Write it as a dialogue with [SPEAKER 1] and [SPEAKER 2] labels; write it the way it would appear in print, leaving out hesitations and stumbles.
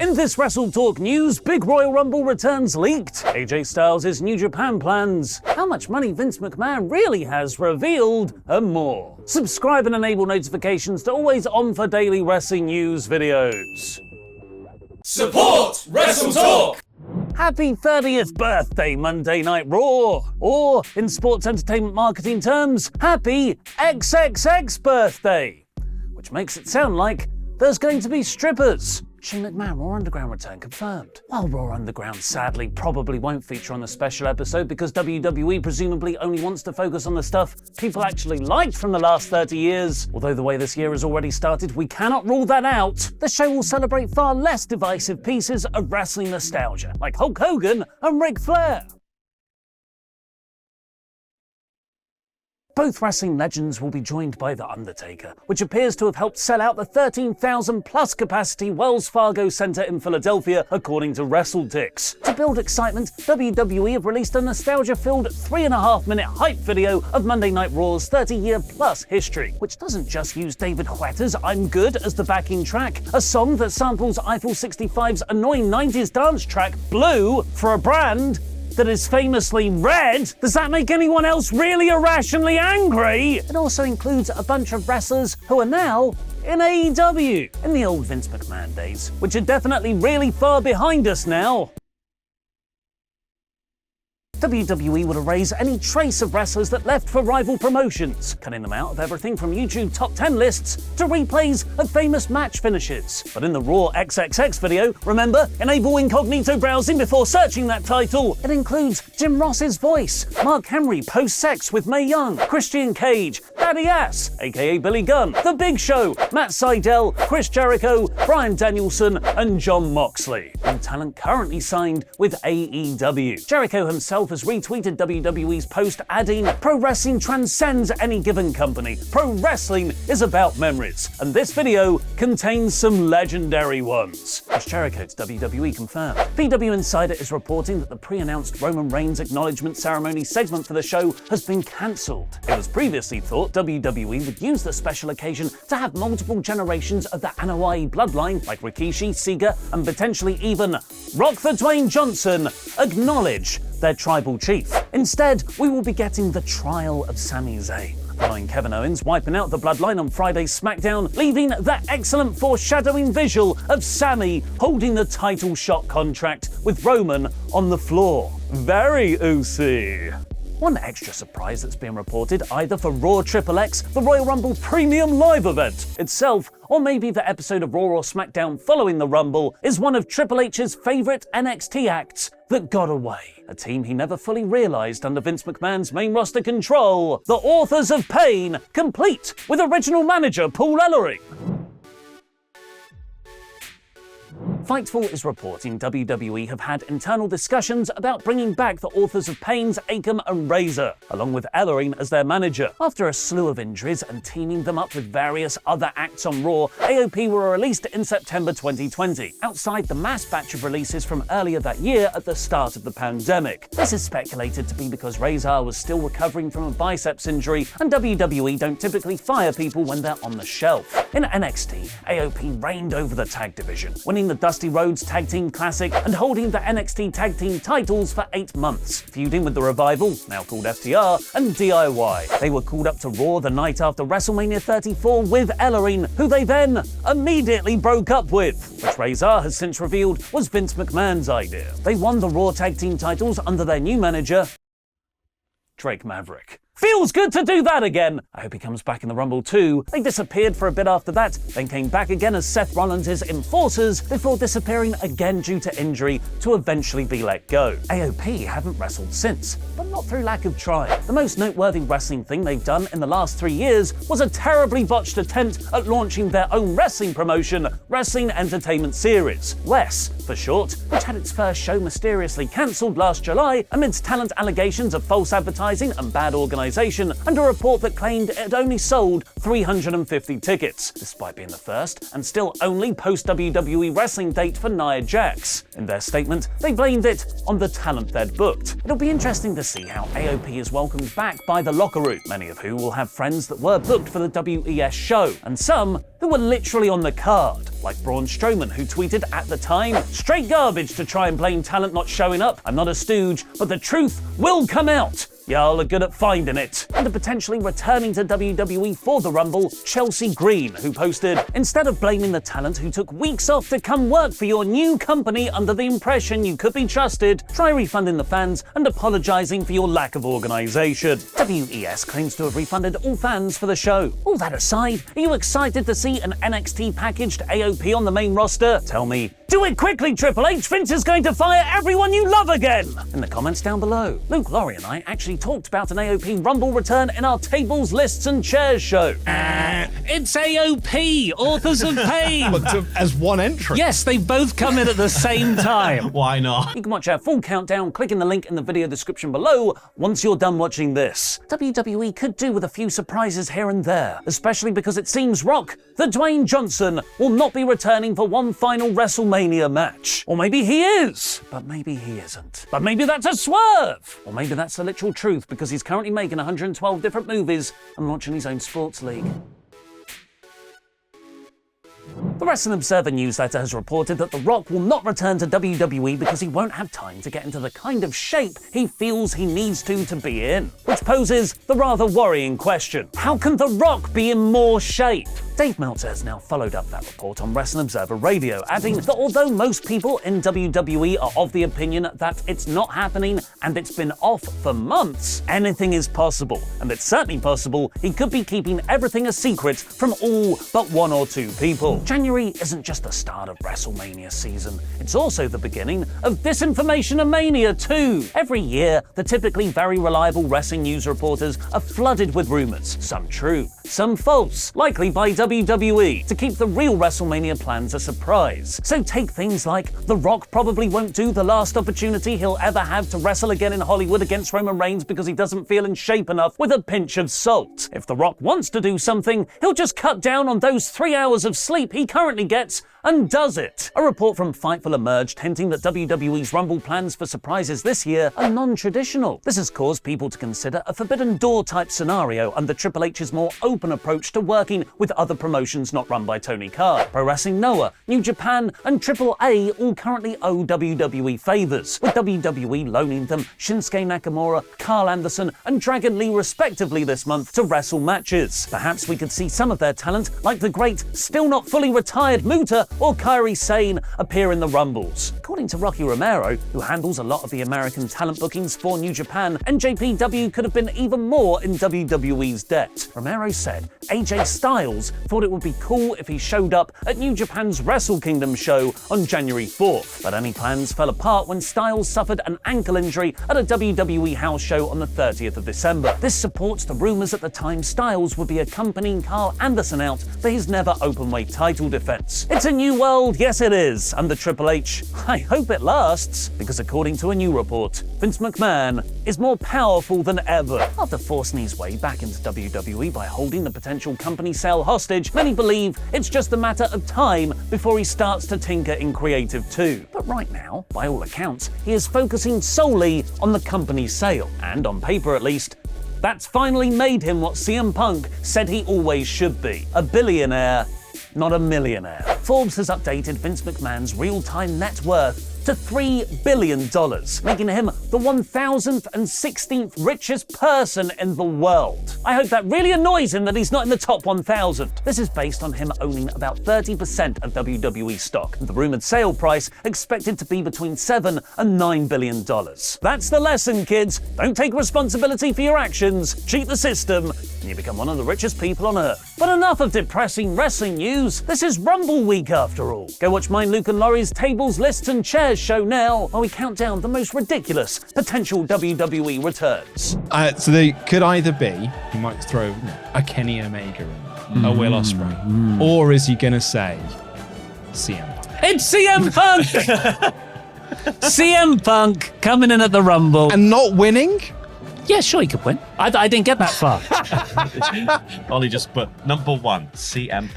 [SPEAKER 1] In this WrestleTalk news, big Royal Rumble returns leaked, AJ Styles' New Japan plans, how much money Vince McMahon really has revealed, and more. Subscribe and enable notifications to always on for daily wrestling news videos.
[SPEAKER 2] Support WrestleTalk!
[SPEAKER 1] Happy 30th birthday, Monday Night Raw! Or, in sports entertainment marketing terms, happy XXX birthday! Which makes it sound like there's going to be strippers. Shane McMahon Raw Underground return confirmed. While Raw Underground sadly probably won't feature on the special episode because WWE presumably only wants to focus on the stuff people actually liked from the last 30 years, although the way this year has already started, we cannot rule that out. The show will celebrate far less divisive pieces of wrestling nostalgia, like Hulk Hogan and Ric Flair. Both wrestling legends will be joined by The Undertaker, which appears to have helped sell out the 13,000 plus capacity Wells Fargo Center in Philadelphia, according to WrestleTalk. To build excitement, WWE have released a nostalgia-filled 3.5-minute hype video of Monday Night Raw's 30-year plus history, which doesn't just use David Guetta's I'm Good as the backing track, a song that samples Eiffel 65's annoying 90s dance track Blue for a brand that is famously red. Does that make anyone else really irrationally angry? It also includes a bunch of wrestlers who are now in AEW, in the old Vince McMahon days, which are definitely really far behind us now. WWE would erase any trace of wrestlers that left for rival promotions, cutting them out of everything from YouTube top 10 lists to replays of famous match finishes. But in the Raw XXX video, remember, enable incognito browsing before searching that title. It includes Jim Ross's voice, Mark Henry post-sex with Mae Young, Christian Cage, Daddy Ass, aka Billy Gunn, The Big Show, Matt Sydal, Chris Jericho, Bryan Danielson, and Jon Moxley. All talent currently signed with AEW. Jericho himself has retweeted WWE's post adding, "Pro wrestling transcends any given company. Pro wrestling is about memories, and this video contains some legendary ones." Chris Jericho to WWE confirmed. PW Insider is reporting that the pre-announced Roman Reigns acknowledgement ceremony segment for the show has been cancelled. It was previously thought WWE would use the special occasion to have multiple generations of the Anoa'i bloodline, like Rikishi, Sega, and potentially even Rock the Dwayne Johnson, acknowledge their tribal chief. Instead, we will be getting the trial of Sami Zayn, following Kevin Owens wiping out the bloodline on Friday's SmackDown, leaving that excellent foreshadowing visual of Sami holding the title shot contract with Roman on the floor. Very oozy. One extra surprise that's being reported either for Raw XXX, the Royal Rumble Premium Live event itself, or maybe the episode of Raw or SmackDown following the Rumble, is one of Triple H's favourite NXT acts that got away. A team he never fully realised under Vince McMahon's main roster control. The Authors of Pain, complete with original manager Paul Ellering. Fightful is reporting WWE have had internal discussions about bringing back the Authors of Pain's Akam and Razor, along with Ellering as their manager. After a slew of injuries and teaming them up with various other acts on Raw, AOP were released in September 2020, outside the mass batch of releases from earlier that year at the start of the pandemic. This is speculated to be because Razor was still recovering from a biceps injury, and WWE don't typically fire people when they're on the shelf. In NXT, AOP reigned over the tag division, winning the Dusty Rhodes Tag Team Classic and holding the NXT Tag Team titles for 8 months, feuding with The Revival, now called FTR, and DIY. They were called up to Raw the night after WrestleMania 34 with Ellering, who they then immediately broke up with, which Razor has since revealed was Vince McMahon's idea. They won the Raw Tag Team titles under their new manager, Drake Maverick. Feels good to do that again. I hope he comes back in the Rumble too. They disappeared for a bit after that, then came back again as Seth Rollins' Enforcers before disappearing again due to injury to eventually be let go. AOP haven't wrestled since, but not through lack of trying. The most noteworthy wrestling thing they've done in the last 3 years was a terribly botched attempt at launching their own wrestling promotion, Wrestling Entertainment Series, WES for short, which had its first show mysteriously cancelled last July amidst talent allegations of false advertising and bad organisation, and a report that claimed it had only sold 350 tickets, despite being the first and still only post-WWE wrestling date for Nia Jax. In their statement, they blamed it on the talent they'd booked. It'll be interesting to see how AOP is welcomed back by the locker room, many of who will have friends that were booked for the WES show, and some who were literally on the card, like Braun Strowman, who tweeted at the time, "Straight garbage to try and blame talent not showing up. I'm not a stooge, but the truth will come out. Y'all are good at finding it." And potentially returning to WWE for the Rumble, Chelsea Green, who posted, "Instead of blaming the talent who took weeks off to come work for your new company under the impression you could be trusted, try refunding the fans and apologising for your lack of organisation." WES claims to have refunded all fans for the show. All that aside, are you excited to see an NXT packaged AOP on the main roster? Tell me, do it quickly, Triple H! Vince is going to fire everyone you love again! In the comments down below. Luke, Laurie and I actually talked about an AOP Rumble return in our Tables, Lists and Chairs show. It's AOP, Authors of Pain!
[SPEAKER 3] As one entrant?
[SPEAKER 1] Yes, they both come in at the same time.
[SPEAKER 3] Why not?
[SPEAKER 1] You can watch our full countdown clicking the link in the video description below once you're done watching this. WWE could do with a few surprises here and there, especially because it seems Rock, the Dwayne Johnson, will not be returning for one final WrestleMania match. Or maybe he is, but maybe he isn't. But maybe that's a swerve! Or maybe that's the literal truth because he's currently making 112 different movies and launching his own sports league. The Wrestling Observer newsletter has reported that The Rock will not return to WWE because he won't have time to get into the kind of shape he feels he needs to be in. Which poses the rather worrying question: how can The Rock be in more shape? Dave Meltzer has now followed up that report on Wrestling Observer Radio, adding that although most people in WWE are of the opinion that it's not happening and it's been off for months, anything is possible. And it's certainly possible he could be keeping everything a secret from all but one or two people. January isn't just the start of WrestleMania season, it's also the beginning of Disinformation-mania too. Every year, the typically very reliable wrestling news reporters are flooded with rumors, some true, some false, likely by WWE, to keep the real WrestleMania plans a surprise. So take things like The Rock probably won't do the last opportunity he'll ever have to wrestle again in Hollywood against Roman Reigns because he doesn't feel in shape enough, with a pinch of salt. If The Rock wants to do something, he'll just cut down on those 3 hours of sleep he currently gets and does it. A report from Fightful emerged hinting that WWE's Rumble plans for surprises this year are non-traditional. This has caused people to consider a Forbidden Door type scenario under Triple H's more open approach to working with other promotions not run by Tony Khan. Pro Wrestling Noah, New Japan and AAA all currently owe WWE favors, with WWE loaning them Shinsuke Nakamura, Carl Anderson and Dragon Lee respectively this month to wrestle matches. Perhaps we could see some of their talent, like the great, still not fully retired Muta or Kairi Sane, appear in the Rumbles. According to Rocky Romero, who handles a lot of the American talent bookings for New Japan, NJPW could have been even more in WWE's debt. Romero said AJ Styles thought it would be cool if he showed up at New Japan's Wrestle Kingdom show on January 4th, but any plans fell apart when Styles suffered an ankle injury at a WWE house show on the 30th of December. This supports the rumors at the time Styles would be accompanying Carl Anderson out for his never openweight title defense. It's a new world, yes it is, under Triple H. I hope it lasts, because according to a new report, Vince McMahon is more powerful than ever. After forcing his way back into WWE by holding the potential company sale hostage, many believe it's just a matter of time before he starts to tinker in creative too. But right now, by all accounts, he is focusing solely on the company sale, and on paper at least, that's finally made him what CM Punk said he always should be, a billionaire, not a millionaire. Forbes has updated Vince McMahon's real-time net worth to $3 billion, making him the 1,016th richest person in the world. I hope that really annoys him that he's not in the top 1,000. This is based on him owning about 30% of WWE stock, and the rumored sale price expected to be between $7 and $9 billion. That's the lesson, kids. Don't take responsibility for your actions, cheat the system, and you become one of the richest people on earth. But enough of depressing wrestling news. This is Rumble week after all. Go watch mine, Luke and Laurie's Tables, Lists and Chairs show now, while we count down the most ridiculous potential WWE returns.
[SPEAKER 3] So they could either be, he might throw a Kenny Omega in, a Will Ospreay, or is he going to say CM Punk?
[SPEAKER 1] It's CM Punk! CM Punk coming in at the Rumble.
[SPEAKER 3] And not winning?
[SPEAKER 1] Yeah, sure he could win. I didn't get that far.
[SPEAKER 4] Ollie just put number 1, CM Punk.